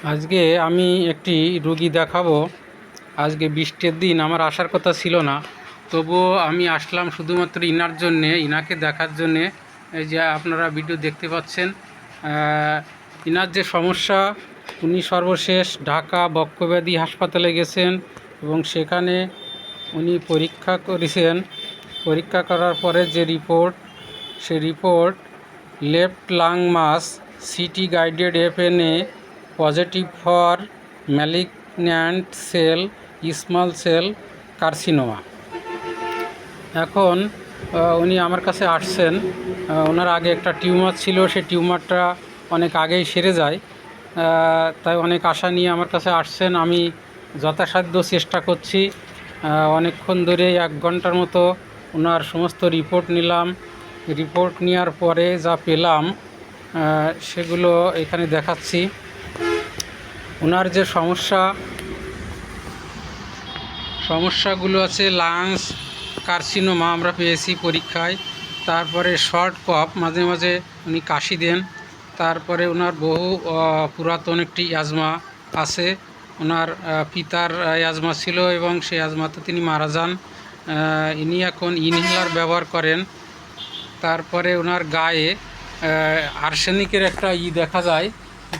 আজকে আমি একটি রুগী দেখাবো। আজকে বৃষ্টির দিন, আমার আসার কথা ছিল না, তবুও আমি আসলাম শুধুমাত্র ইনার জন্যে, ইনাকে দেখার জন্যে। এই যে আপনারা ভিডিও দেখতে পাচ্ছেন, ইনার যে সমস্যা, উনি সর্বশেষ ঢাকা বক্ষব্যাধি হাসপাতালে গেছেন এবং সেখানে উনি পরীক্ষা করেছেন। পরীক্ষা করার পরে যে রিপোর্ট, সেই report left lung mass CT guided FNA positive for malignant cell small cell carcinoma. এখন উনি আমার কাছে আসছেন। ওনার আগে একটা টিউমার ছিল, সেই টিউমারটা অনেক আগেই সেরে যায়, তাই অনেক আশা নিয়ে আমার কাছে আসছেন। আমি যথাসাধ্য চেষ্টা করছি। অনেকক্ষণ ধরে 1 ঘন্টার মতো ওনার সমস্ত রিপোর্ট নিলাম। রিপোর্ট নেওয়ার পরে যা পেলাম সেগুলো এখানে দেখাচ্ছি। ওনার যে সমস্যাগুলো আছে, লাংস কার্সিনোমা আমরা পেয়েছি পরীক্ষায়। তারপরে শর্ট কফ, মাঝে মাঝে উনি কাশি দেন। তারপরে ওনার বহু পুরাতন একটি অ্যাজমা আছে। ওনার পিতার অ্যাজমা ছিল এবং সেই অ্যাজমাতে তিনি মারা যান। ইনি এখন ইনহেলার ব্যবহার করেন। তারপরে ওনার গায়ে আর্সেনিকের একটা দেখা যায়,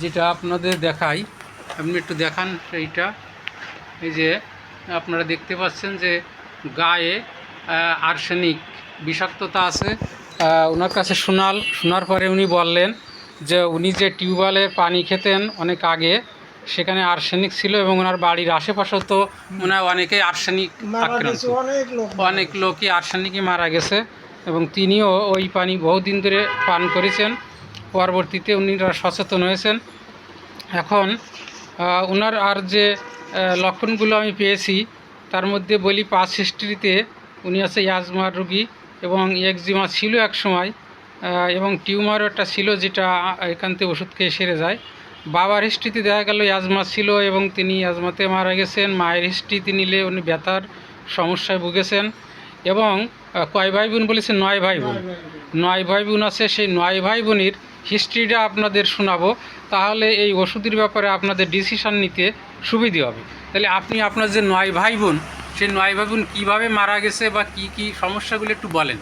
যেটা আপনাদের দেখাই। আপনি একটু দেখান এইটা। এই যে আপনারা দেখতে পাচ্ছেন যে গায়ে আর্সেনিক বিষাক্ততা আছে। ওনার কাছে শোনার পরে উনি বললেন যে উনি যে টিউবওয়েলের পানি খেতেন অনেক আগে, সেখানে আর্সেনিক ছিল এবং ওনার বাড়ির আশেপাশেও তো মনে হয় অনেকেই আর্সেনিক আক্রান্ত, অনেক লোকই আর্সেনিকই মারা গেছে এবং তিনিও ওই পানি বহুদিন ধরে পান করেছেন। পরবর্তীতে উনিরা সচেতন হয়েছেন। এখন ওনার আর যে লক্ষণগুলো আমি পেয়েছি, তার মধ্যে বলি, পাস্ট হিস্ট্রিতে উনি আছে অ্যাজমার রোগী এবং একজিমা ছিল এক সময়, এবং টিউমারও একটা ছিল, যেটা এখান থেকে ওষুধ খেয়ে সেরে যায়। বাবার হিস্ট্রিতে দেখা গেল অ্যাজমা ছিল এবং তিনি অ্যাজমাতে মারা গেছেন। মায়ের হিস্ট্রিতে নিলে উনি ব্যথার সমস্যায় ভুগেছেন। এবং কয় ভাই বোন বলেছে? 9 ভাই বোন। 9 ভাই বোন আছে। সেই 9 ভাই বোনের হিস্ট্রিটা আপনাদের শোনাবো, তাহলে এই ওষুধের ব্যাপারে আপনাদের ডিসিশান নিতে সুবিধে হবে। তাহলে আপনি আপনার যে 9 ভাই বোন, সেই 9 ভাই বোন কীভাবে মারা গেছে বা কি কি সমস্যাগুলো একটু বলেন।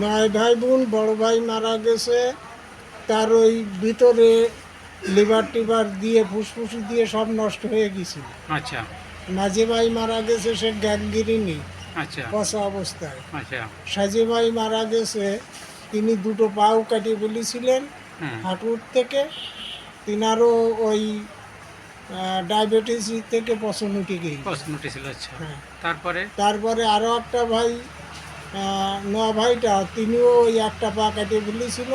9 ভাই বোন, বড় ভাই মারা গেছে, তার ওই ভিতরে লিভার টিভার দিয়ে ফুসফুস দিয়ে সব নষ্ট হয়ে গেছিল। আচ্ছা মাঝে ভাই মারা গেছে, সে গ্যাংগিরিনি, আচ্ছা পচা অবস্থায়। আচ্ছা। সাজে ভাই মারা গেছে, তিনি দুটো পাও কাটিয়ে ফেলেছিলেন হুম। হাঁটুর থেকে। তিনারও ওই ডায়াবেটিস থেকে পচন উঠে গিয়েছিল। পছন্দ উঠেছিল। আচ্ছা, হ্যাঁ। তারপরে? তারপরে আরও একটা ভাই, নোয়া ভাইটা, তিনিও ওই একটা পা কাটিয়ে ফেলেছিল,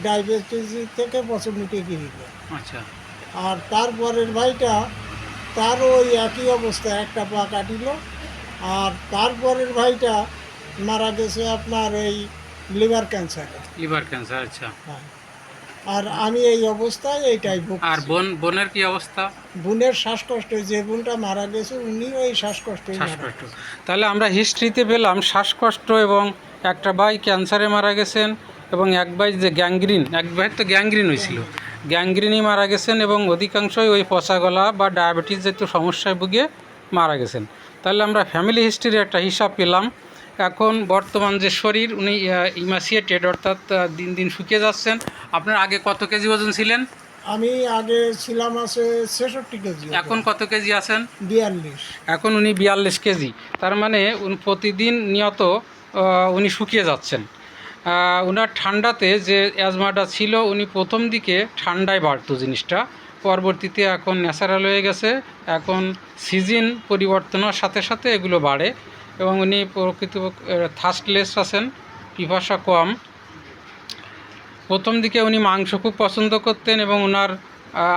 ডায়াবেটিস থেকে পচন উঠে গিয়েছিল। আচ্ছা আর তারপরের ভাইটা, তারও ওই একই অবস্থা, একটা পা কাটিল। আর তারপরের ভাইটা মারা গেছে আপনার এই লিভার ক্যান্সারে। Liver cancer. আচ্ছা। হ্যাঁ। আর আমি এই অবস্থায় এইটাই ভুগছি। আর বোনের কি অবস্থা? বোনের শ্বাসকষ্ট, যে বোনটা মারা গেছে উনি ওই শ্বাসকষ্টে শ্বাসকষ্ট। তাহলে আমরা হিস্ট্রিতে পেলাম শ্বাসকষ্ট, এবং একটা ভাই ক্যান্সারে মারা গেছেন, এবং এক ভাই যে গ্যাংগ্রিন, এক ভাই তো গ্যাংগ্রিন হয়েছিল, গ্যাংগ্রিনই মারা গেছেন, এবং অধিকাংশই ওই পচা গলা বা ডায়াবেটিস জাতীয় সমস্যায় ভুগে মারা গেছেন। তাহলে আমরা ফ্যামিলি হিস্ট্রির একটা হিসাব পেলাম। এখন বর্তমান যে শরীর, উনি ইমাসিয়েটেড, অর্থাৎ দিন দিন শুকিয়ে যাচ্ছেন। আপনার আগে কত কেজি ওজন ছিলেন? আমি আগে ছিলাম আছে 66 কেজি। এখন কত কেজি আছেন? 42। এখন উনি 42 কেজি। তার মানে প্রতিদিন নিয়ত উনি শুকিয়ে যাচ্ছেন। ওনার ঠান্ডাতে যে অ্যাজমাটা ছিল, উনি প্রথম দিকে ঠান্ডায় বাড়তো জিনিসটা, পরবর্তীতে এখন ন্যাচারাল হয়ে গেছে। এখন সিজন পরিবর্তনের সাথে সাথে এগুলো বাড়ে, এবং উনি প্রকৃত থার্স্টলেস আছেন, পিপাসা কম। প্রথম দিকে উনি মাংস খুব পছন্দ করতেন, এবং ওনার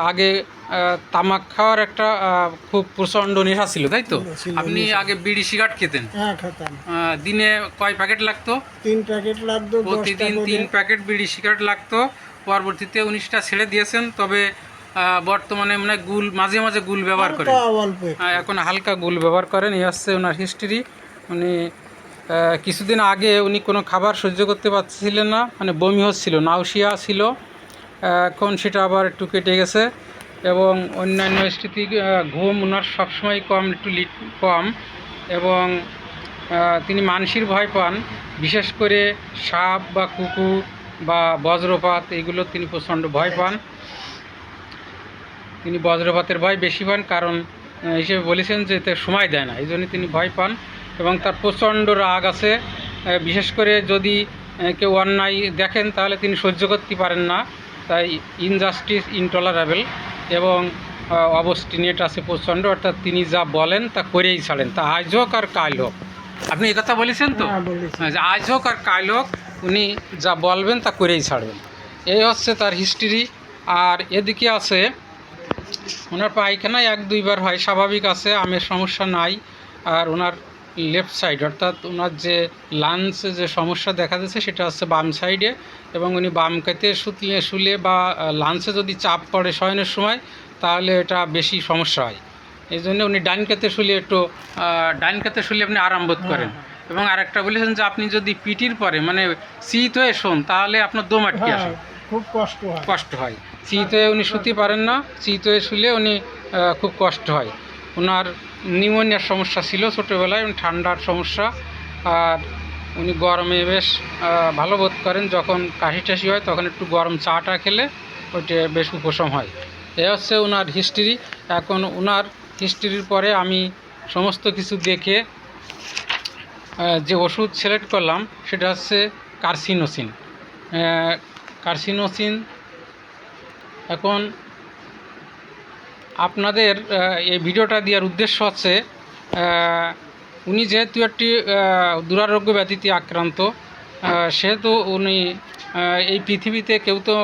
আগে তামাক খাওয়ার একটা খুব প্রচণ্ড নেশা ছিল, তাই তো? আপনি আগে বিড়ি সিগারেট খেতেন? হ্যাঁ, খেতাম। দিনে কয় প্যাকেট লাগতো? 3 প্যাকেট লাগতো, প্রতিদিন 3 প্যাকেট বিড়ি সিগারেট লাগতো। পরবর্তীতে 19টা ছেড়ে দিয়েছেন, তবে বর্তমানে মানে মাঝে মাঝে গুল ব্যবহার করেন। এখন হালকা গুল ব্যবহার করেন। এই হচ্ছে ওনার হিস্ট্রি। উনি কিছুদিন আগে উনি কোনো খাবার সহ্য করতে পারছিলেন না, মানে বমি হচ্ছিল, নাউসিয়া ছিল। এখন সেটা আবার একটু কেটে গেছে। এবং অন্যান্য স্থিতি ঘুম ওনার সবসময় কম, একটু লিট কম, এবং তিনি মানসির ভয় পান, বিশেষ করে সাপ বা কুকুর বা বজ্রপাত, এগুলো তিনি প্রচণ্ড ভয় পান। তিনি বজ্রপাতের ভয় বেশি পান, কারণ হিসেবে বলেছেন যে এতে সময় দেয় না, এই জন্য তিনি ভয় পান। এবং তার প্রচণ্ড রাগ আছে, বিশেষ করে যদি কেউ অন্যায় দেখেন তাহলে তিনি সহ্য করতে পারেন না, তাই ইনজাস্টিস ইনটলারেবল এবং অবস্টিনেট আছে প্রচণ্ড, অর্থাৎ তিনি যা বলেন তা করেই ছাড়েন, তা আজ হোক আর কাল হোক। আপনি এই কথা বলেছেন তো, হ্যাঁ, বলেছি। যে আজ হোক আর কাল হোক উনি যা বলবেন তা করেই ছাড়বেন। এই হচ্ছে তার হিস্ট্রি। আর এদিকে আছে ওনার পায়খানায় 1-2 বার হয়, স্বাভাবিক আছে, আমের সমস্যা নাই। আর ওনার লেফট সাইড, অর্থাৎ ওনার যে লাঞ্চে যে সমস্যা দেখা যাচ্ছে সেটা হচ্ছে বাম সাইডে, এবং উনি বাম কাতে শুলে বা লাঞ্চে যদি চাপ পড়ে শয়নের সময় তাহলে এটা বেশি সমস্যা হয়। এই জন্য উনি ডান কাতে শুলে একটু ডান কাতে শুলে আপনি আরাম বোধ করেন। এবং আরেকটা বলেছেন যে আপনি যদি পিটির পরে মানে শীত হয়ে শোন তাহলে আপনার দম আটকে আসে, হ্যাঁ, খুব কষ্ট হয়। শীত হয়ে উনি শুতে পারেন না, শীত হয়ে শুলে উনি খুব কষ্ট হয়। ওনার নিউমোনিয়ার সমস্যা ছিল ছোটোবেলায়, ঠান্ডার সমস্যা। আর উনি গরমে বেশ ভালো বোধ করেন, যখন কাশি টাশি হয় তখন একটু গরম চাটা খেলে ওইটা বেশ উপশম হয়। এ হচ্ছে ওনার হিস্ট্রি। এখন ওনার হিস্ট্রির পরে আমি সমস্ত কিছু দেখে যে ওষুধ সিলেক্ট করলাম সেটা হচ্ছে কার্সিনোসিন। কার্সিনোসিন এখন আপনাদের এই ভিডিওটা দেওয়ার উদ্দেশ্য হচ্ছে, উনি যেহেতু একটি দুরারোগ্য ব্যাধিতে আক্রান্ত, সেহেতু উনি এই পৃথিবীতে কেউ তো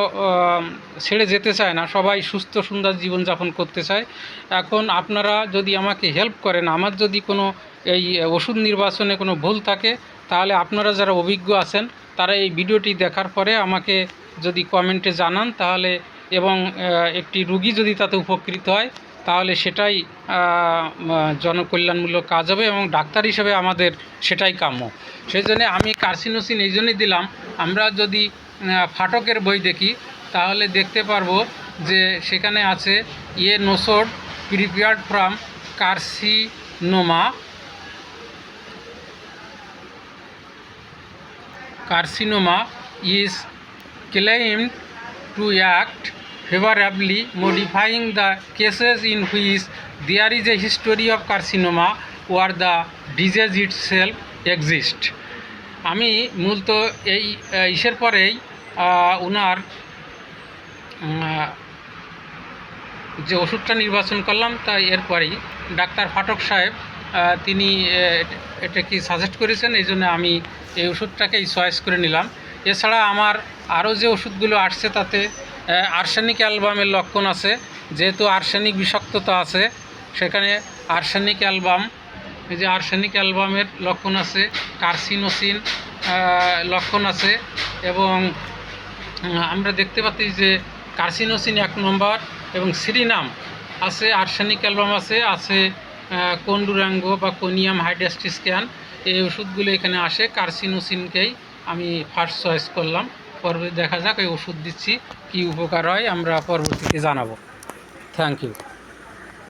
ছেড়ে যেতে চায় না, সবাই সুস্থ সুন্দর জীবনযাপন করতে চায়। এখন আপনারা যদি আমাকে হেল্প করেন, আমার যদি কোনো এই ওষুধ নির্বাচনে কোনো ভুল থাকে, তাহলে আপনারা যারা অভিজ্ঞ আছেন তারা এই ভিডিওটি দেখার পরে আমাকে যদি কমেন্টে জানান, তাহলে এবং একটি রুগী যদি তাতে উপকৃত হয় তাহলে সেটাই জনকল্যাণমূলক কাজ হবে, এবং ডাক্তার হিসেবে আমাদের সেটাই কাম্য। সেই জন্যে আমি কার্সিনোসিন এই জন্যই দিলাম। আমরা যদি ফাটকের বই দেখি তাহলে দেখতে পারবো যে সেখানে আছে nosode prepared from carcinoma is claimed to act favorably, modifying the cases in which there is a history of carcinoma or the disease itself exists. আমি মূলত এই ইসের পরেই ওনার যে ওষুধটা নির্বাচন করলাম তা এরপরেই ডাক্তার ফাটক সাহেব তিনি এটা কি সাজেস্ট করেছেন, এই জন্য আমি এই ওষুধটাকেই চয়েস করে নিলাম। এছাড়া আমার আরও যে ওষুধগুলো আসছে তাতে আর্সেনিক অ্যালবামের লক্ষণ আছে, যেহেতু আর্সেনিক বিষাক্ততা আছে সেখানে আর্সেনিক অ্যালবাম, এই যে আর্সেনিক অ্যালবামের লক্ষণ আছে, কার্সিনোসিন লক্ষণ আছে, এবং আমরা দেখতে পাচ্ছি যে কার্সিনোসিন 1 নম্বর, এবং সিরিনাম আছে, আর্সেনিক অ্যালবাম আছে কন্ডুরাঙ্গ বা কোনিয়াম হাইড্রাস্টিস্ক্যান, এই ওষুধগুলো এখানে আসে। কার্সিনোসিনকেই আমি ফার্স্ট চয়েস করলাম। পরবর্তী দেখা যাক এই ওষুধ দিচ্ছি কী উপকার হয়, আমরা পরবর্তীতে জানাবো। Thank you.